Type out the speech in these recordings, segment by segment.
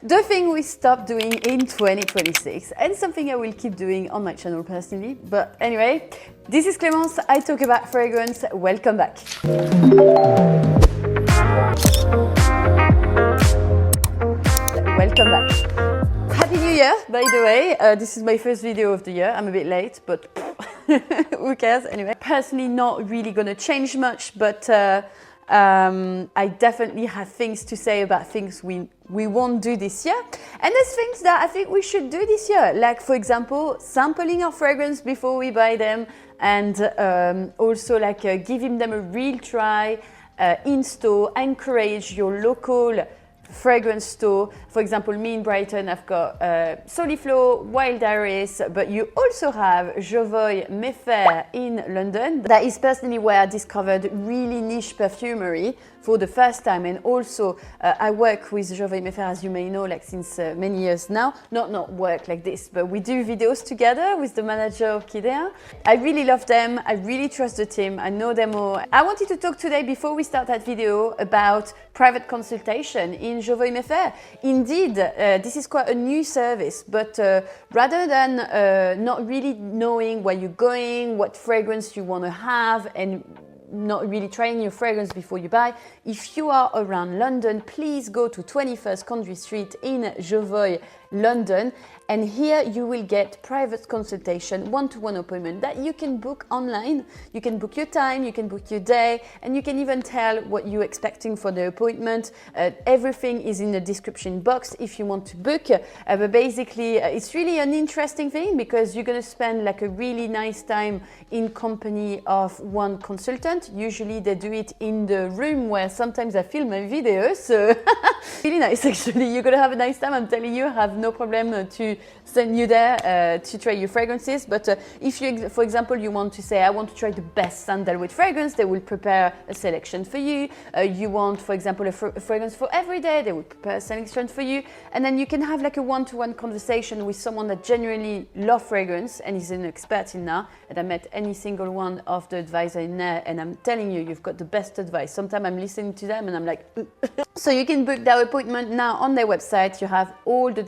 The thing we stopped doing in 2026 and something I will keep doing on my channel personally. But anyway, this is Clémence, I talk about fragrance. Welcome back. Welcome back. Happy New Year, by the way. This is my first video of the year. I'm a bit late, but who cares anyway. Personally, not really gonna change much, but I definitely have things to say about things we won't do this year. And there's things that I think we should do this year. Like, for example, sampling our fragrance before we buy them, and also like giving them a real try in store. Encourage your local fragrance store. For example, me in Brighton, I've got Soliflo, Wild Iris, but you also have Jovoy in London. That is personally where I discovered really niche perfumery for the first time. And also I work with Jovoy, as you may know, like since many years now. Not work like this, but we do videos together with the manager of Kidea. I really love them. I really trust the team. I know them all. I wanted to talk today, before we start that video, about private consultation in Jovoy. Indeed, this is quite a new service, but rather than not really knowing where you're going, what fragrance you want to have, and not really trying your fragrance before you buy, if you are around London, please go to 21st Conduit Street in Jovoy, London, and here you will get private consultation, one-to-one appointment that you can book online. You can book your time, you can book your day, and you can even tell what you're expecting for the appointment. Everything is in the description box if you want to book, but basically it's really an interesting thing because you're going to spend like a really nice time in company of one consultant. Usually they do it in the room where sometimes I film my videos, so really nice actually. You're going to have a nice time, I'm telling you. I have no problem to send you there to try your fragrances. But if you, for example, you want to say, I want to try the best sandalwood fragrance, they will prepare a selection for you. You want, for example, a fragrance for every day, they will prepare a selection for you. And then you can have like a one-to-one conversation with someone that genuinely loves fragrance and is an expert in that. And I met any single one of the advisors in there, and I'm telling you, you've got the best advice. Sometimes I'm listening to them and I'm like, so you can book that appointment now on their website. You have all the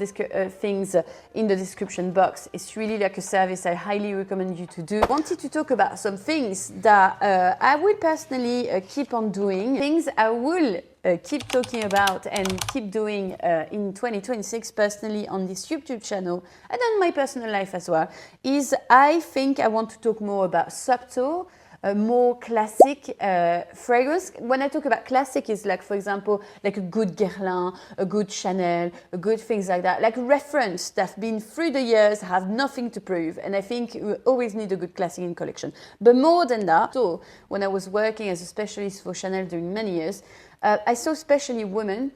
things in the description box. It's really like a service I highly recommend you to do. I wanted to talk about some things that I will personally keep on doing. Things I will keep talking about and keep doing in 2026 personally on this YouTube channel and on my personal life as well, is I think I want to talk more about subtle, more classic fragrance. When I talk about classic, is like, for example, like a good Guerlain, a good Chanel, a good things like that, like reference that have been through the years, have nothing to prove, and I think we always need a good classic in collection. But more than that, so when I was working as a specialist for Chanel during many years, I saw especially women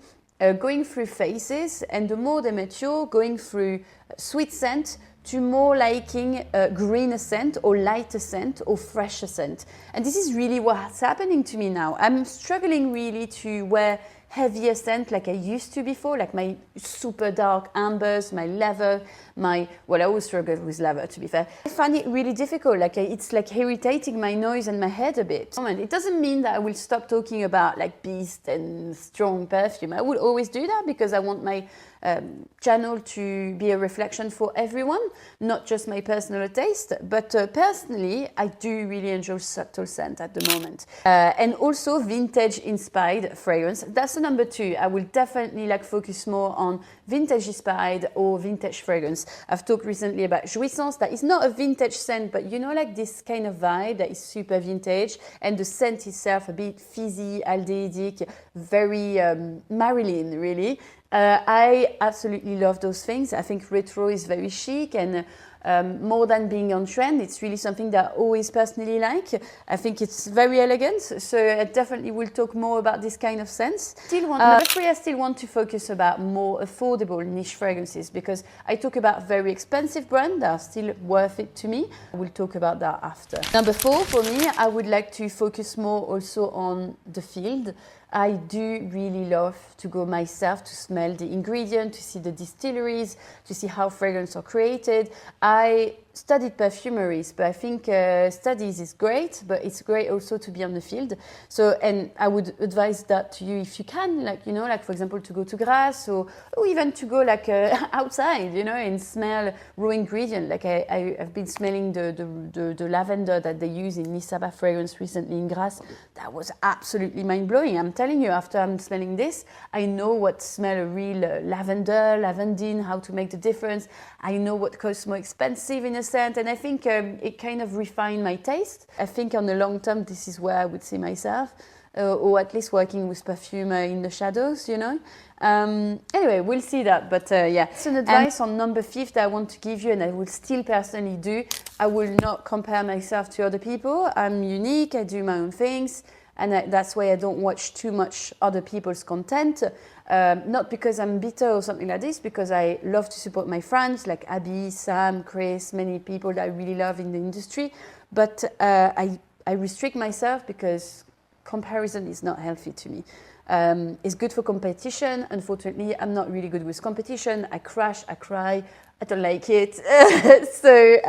going through phases, and the more they mature, going through sweet scent to more liking greener scent or lighter scent or fresher scent. And this is really what's happening to me now. I'm struggling really to wear heavier scent like I used to before, like my super dark ambers, my leather, well, I always struggle with leather, to be fair. I find it really difficult, like it's like irritating my nose and my head a bit. It doesn't mean that I will stop talking about like beast and strong perfume. I will always do that because I want my channel to be a reflection for everyone, not just my personal taste. But personally, I do really enjoy subtle scent at the moment. And also vintage inspired fragrance. That's the number two. I will definitely like focus more on vintage inspired or vintage fragrance. I've talked recently about Jouissance. That is not a vintage scent, but you know, like this kind of vibe that is super vintage, and the scent itself a bit fizzy, aldehydic, very Marilyn, really. I absolutely love those things. I think retro is very chic, and more than being on trend, it's really something that I always personally like. I think it's very elegant, so I definitely will talk more about this kind of scents. Number three, I still want to focus about more affordable niche fragrances, because I talk about very expensive brands that are still worth it to me. I will talk about that after. Number four, for me, I would like to focus more also on the field. I do really love to go myself to smell the ingredient, to see the distilleries, to see how fragrances are created. I studied perfumeries, but I think studies is great, but it's great also to be on the field. So, and I would advise that to you if you can, like, you know, like for example, to go to Grasse or even to go like outside, you know, and smell raw ingredient. Like I've been smelling the lavender that they use in Nisaba fragrance recently in Grasse. That was absolutely mind-blowing. I'm telling you, after I'm smelling this, I know what smell a real lavender, lavandine, how to make the difference. I know what costs more expensive in a scent, and I think it kind of refined my taste. I think on the long term, this is where I would see myself, or at least working with perfume in the shadows, you know. Anyway, we'll see that, but yeah. It's an advice on number 5 that I want to give you, and I will still personally do. I will not compare myself to other people. I'm unique, I do my own things, and that's why I don't watch too much other people's content. Not because I'm bitter or something like this, because I love to support my friends like Abby, Sam, Chris, many people that I really love in the industry. But I restrict myself because comparison is not healthy to me. It's good for competition. Unfortunately, I'm not really good with competition. I crash, I cry, I don't like it. So,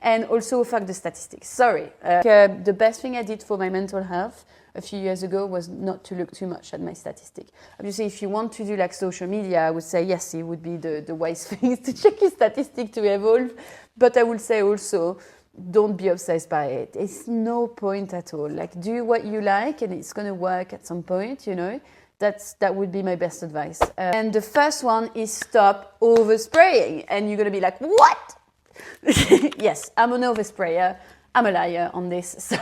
and also fuck the statistics. Sorry. The best thing I did for my mental health a few years ago was not to look too much at my statistic. Obviously, if you want to do like social media, I would say yes, it would be the wise thing to check your statistic to evolve. But I would say also, don't be obsessed by it. It's no point at all. Like, do what you like and it's going to work at some point, you know. That would be my best advice. And the first one is stop overspraying. And you're going to be like, what? Yes, I'm an oversprayer. I'm a liar on this. So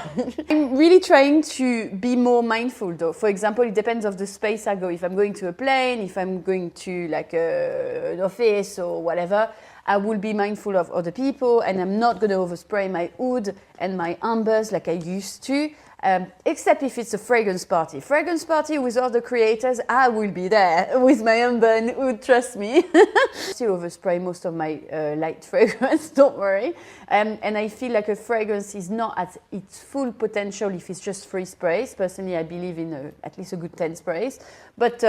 I'm really trying to be more mindful though. For example, it depends on the space I go. If I'm going to a plane, if I'm going to like an office or whatever, I will be mindful of other people and I'm not going to overspray my oud and my ambers like I used to. Except if it's a fragrance party. Fragrance party with other creators, I will be there with my amber and oud, trust me. Still overspray most of my light fragrance, don't worry. And I feel like a fragrance is not at its full potential if it's just 3 sprays. Personally, I believe in at least a good 10 sprays. But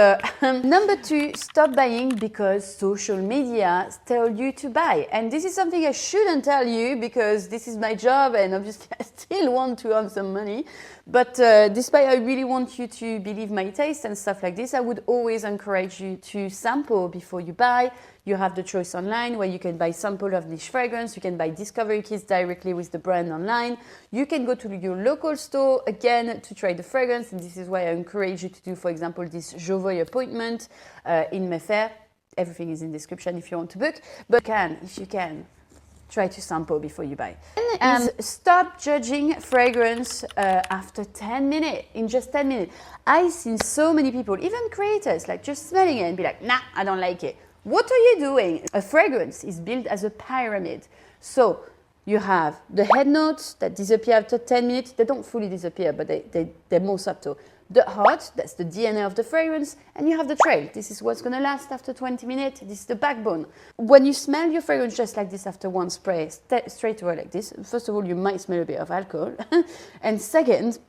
number 2, stop buying because social media tell you to buy. And this is something I shouldn't tell you because this is my job and obviously I still want to earn some money. But despite I really want you to believe my taste and stuff like this, I would always encourage you to sample before you buy. You have the choice online where you can buy sample of niche fragrance. You can buy discovery kits directly with the brand online. You can go to your local store again to try the fragrance. And this is why I encourage you to do, for example, this Jovoy appointment in Mayfair. Everything is in the description if you want to book. But if you can, try to sample before you buy. Stop judging fragrance after 10 minutes, in just 10 minutes. I've seen so many people, even creators, like just smelling it and be like, nah, I don't like it. What are you doing? A fragrance is built as a pyramid. So you have the head notes that disappear after 10 minutes. They don't fully disappear, but they're more subtle. The heart, that's the DNA of the fragrance, and you have the trail. This is what's going to last after 20 minutes. This is the backbone. When you smell your fragrance just like this after one spray, straight away like this, first of all, you might smell a bit of alcohol. And second,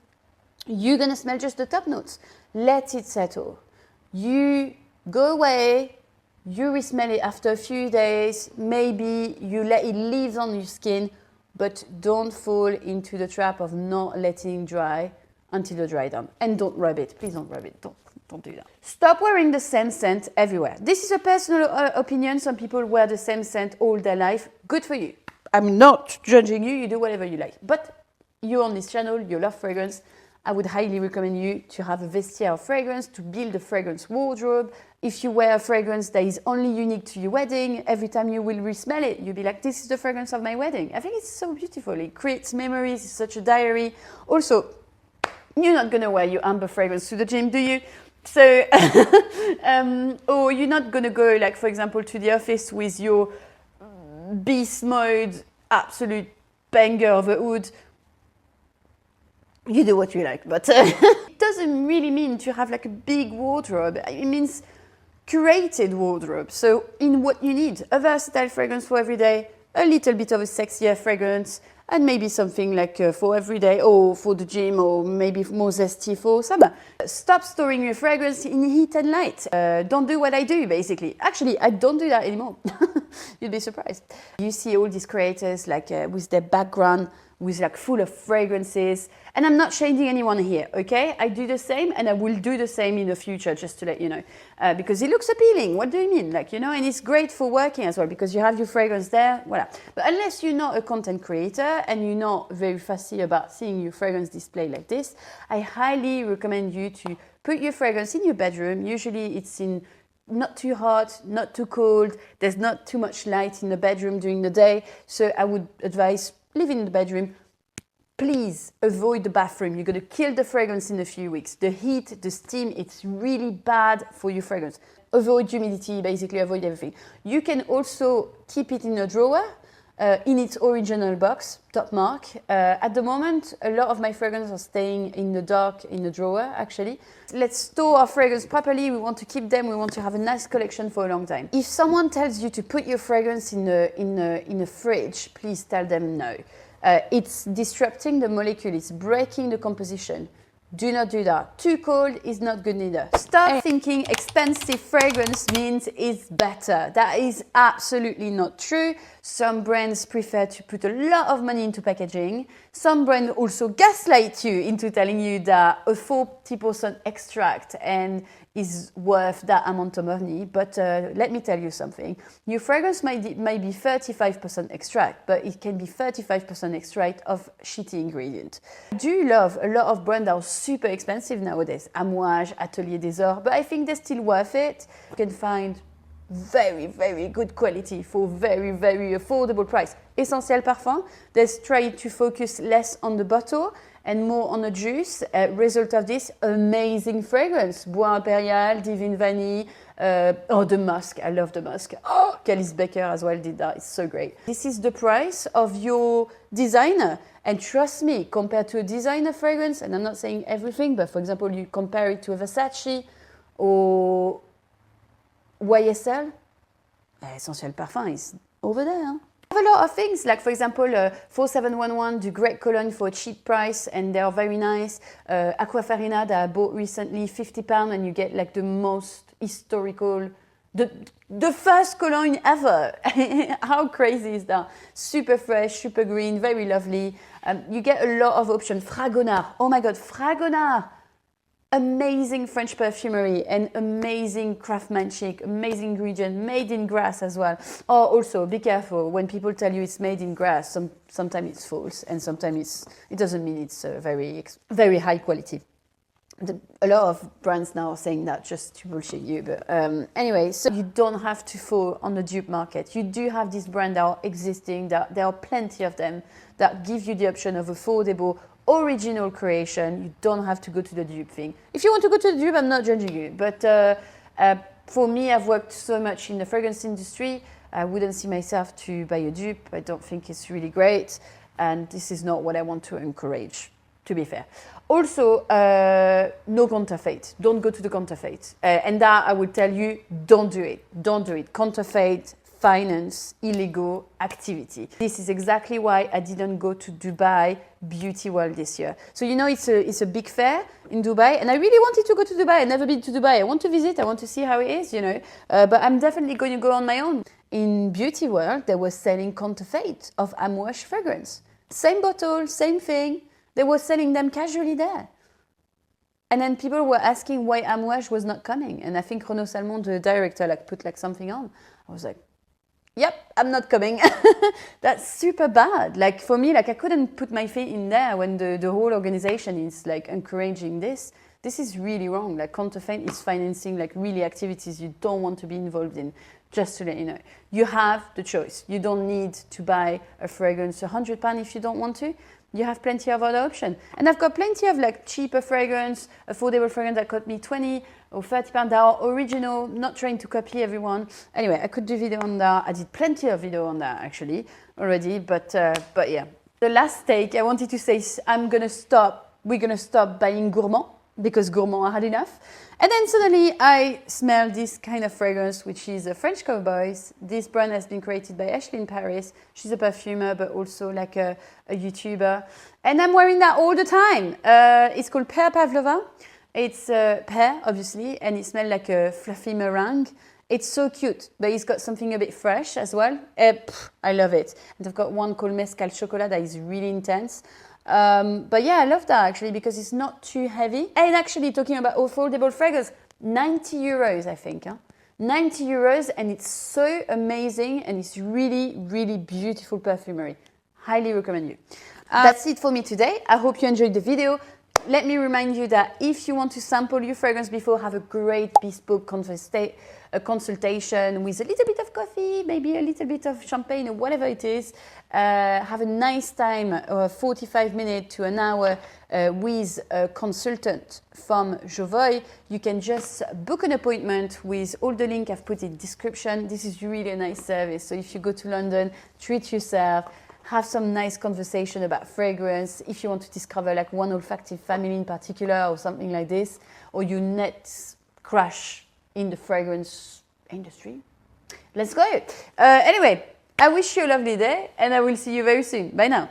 you're going to smell just the top notes. Let it settle. You go away, you re-smell it after a few days, maybe you let it leave on your skin, but don't fall into the trap of not letting it dry until you dry down. And don't rub it. Please don't rub it. Don't do that. Stop wearing the same scent everywhere. This is a personal opinion. Some people wear the same scent all their life. Good for you. I'm not judging you. You do whatever you like. But you're on this channel. You love fragrance. I would highly recommend you to have a vestiaire of fragrance, to build a fragrance wardrobe. If you wear a fragrance that is only unique to your wedding, every time you will re-smell it, you'll be like, this is the fragrance of my wedding. I think it's so beautiful. It creates memories. It's such a diary. Also, you're not going to wear your amber fragrance to the gym, do you? So, or you're not going to go, like, for example, to the office with your beast mode, absolute banger of a oud. You do what you like, but it doesn't really mean to have like a big wardrobe. It means curated wardrobe. So in what you need, a versatile fragrance for every day, a little bit of a sexier fragrance, and maybe something like for every day or for the gym, or maybe more zesty for summer. Stop storing your fragrance in heat and light. Don't do what I do, basically. Actually, I don't do that anymore. You'd be surprised. You see all these creators like with their background with like full of fragrances, and I'm not shading anyone here, okay? I do the same, and I will do the same in the future, just to let you know, because it looks appealing. What do you mean? Like, you know, and it's great for working as well, because you have your fragrance there, voila. But unless you're not a content creator and you're not very fussy about seeing your fragrance display like this, I highly recommend you to put your fragrance in your bedroom. Usually it's in not too hot, not too cold. There's not too much light in the bedroom during the day, so I would advise live in the bedroom. Please avoid the bathroom. You're going to kill the fragrance in a few weeks. The heat, the steam, it's really bad for your fragrance. Avoid humidity, basically avoid everything. You can also keep it in a drawer in its original box, top mark. At the moment, a lot of my fragrances are staying in the dark in the drawer, actually. Let's store our fragrance properly. We want to keep them. We want to have a nice collection for a long time. If someone tells you to put your fragrance in a fridge, please tell them no. It's disrupting the molecule. It's breaking the composition. Do not do that. Too cold is not good either. Stop thinking expensive fragrance means it's better. That is absolutely not true. Some brands prefer to put a lot of money into packaging. Some brands also gaslight you into telling you that a 40% extract and is worth that amount of money. But let me tell you something. Your fragrance might be 35% extract, but it can be 35% extract of shitty ingredient. I do love a lot of brands that are super expensive nowadays. Amouage, Atelier des Ors, but I think they're still worth it. You can find very, very good quality for very, very affordable price. Essentiel Parfum, they try to focus less on the bottle and more on the juice. Result of this, amazing fragrance. Bois Impérial, Divine Vanille, the musk, I love the musk. Oh, Calice Becker as well did that, it's so great. This is the price of your designer. And trust me, compared to a designer fragrance, and I'm not saying everything, but for example, you compare it to a Versace or YSL, Essentiel Parfum is over there. Huh? I have a lot of things, like for example, 4711 do great cologne for a cheap price, and they are very nice. Aquafarina that I bought recently, £50, and you get like the most historical, the first cologne ever. How crazy is that? Super fresh, super green, very lovely. You get a lot of options. Fragonard, oh my god, Fragonard! Amazing French perfumery and amazing craftsmanship, amazing ingredient, made in grass as well. Oh, also be careful when people tell you it's made in grass. Sometimes it's false, and sometimes it doesn't mean it's very high quality. A lot of brands now are saying that just to bullshit you, but anyway, so you don't have to fall on the dupe market. You do have these brands that are existing, that there are plenty of them that give you the option of affordable, original creation. You don't have to go to the dupe thing. If you want to go to the dupe, I'm not judging you, but for me, I've worked so much in the fragrance industry, I wouldn't see myself to buy a dupe. I don't think it's really great, and this is not what I want to encourage, to be fair. Also, no counterfeit. Don't go to the counterfeit. And that I would tell you, don't do it. Don't do it. Counterfeit, finance, illegal activity. This is exactly why I didn't go to Dubai Beauty World this year. So you know it's a big fair in Dubai, and I really wanted to go to Dubai. I've never been to Dubai. I want to visit. I want to see how it is, you know. But I'm definitely going to go on my own. In Beauty World, they were selling counterfeit of Amouage fragrance. Same bottle, same thing. They were selling them casually there. And then people were asking why Amouage was not coming. And I think Renaud Salmon, the director, put something on. I was like, yep, I'm not coming. That's super bad. Like for me, I couldn't put my feet in there when the whole organization is encouraging this. This is really wrong. Counterfeit is financing really activities you don't want to be involved in. Just to let you know, you have the choice. You don't need to buy a fragrance £100 if you don't want to. You have plenty of other options. And I've got plenty of cheaper fragrance, affordable fragrance that cost me 20 or 30 pounds that are original, not trying to copy everyone. Anyway, I could do video on that. I did plenty of video on that actually already, but yeah. The last take I wanted to say is we're gonna stop buying gourmand. because gourmand I had enough. And then suddenly I smell this kind of fragrance, which is a French Cowboys. This brand has been created by Ashley in Paris. She's a perfumer, but also like a YouTuber. And I'm wearing that all the time. It's called Pear Pavlova. It's pear, obviously, and it smells like a fluffy meringue. It's so cute, but it's got something a bit fresh as well. I love it. And I've got one called Mescal Chocolat that is really intense. But yeah, I love that actually because it's not too heavy. And actually talking about affordable fragrance, 90 euros I think. 90 euros and it's so amazing and it's really, really beautiful perfumery. Highly recommend you. That's it for me today. I hope you enjoyed the video. Let me remind you that if you want to sample your fragrance before, have a great bespoke consultation with a little bit of coffee, maybe a little bit of champagne or whatever it is. Have a nice time, 45 minutes to an hour with a consultant from Jovoy. You can just book an appointment with all the link I've put in the description. This is really a nice service. So if you go to London, treat yourself. Have some nice conversation about fragrance. If you want to discover like one olfactive family in particular or something like this, or you net crash in the fragrance industry, let's go. Anyway, I wish you a lovely day and I will see you very soon. Bye now.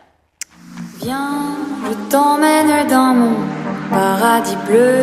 Viens, je t'emmène dans mon paradis bleu.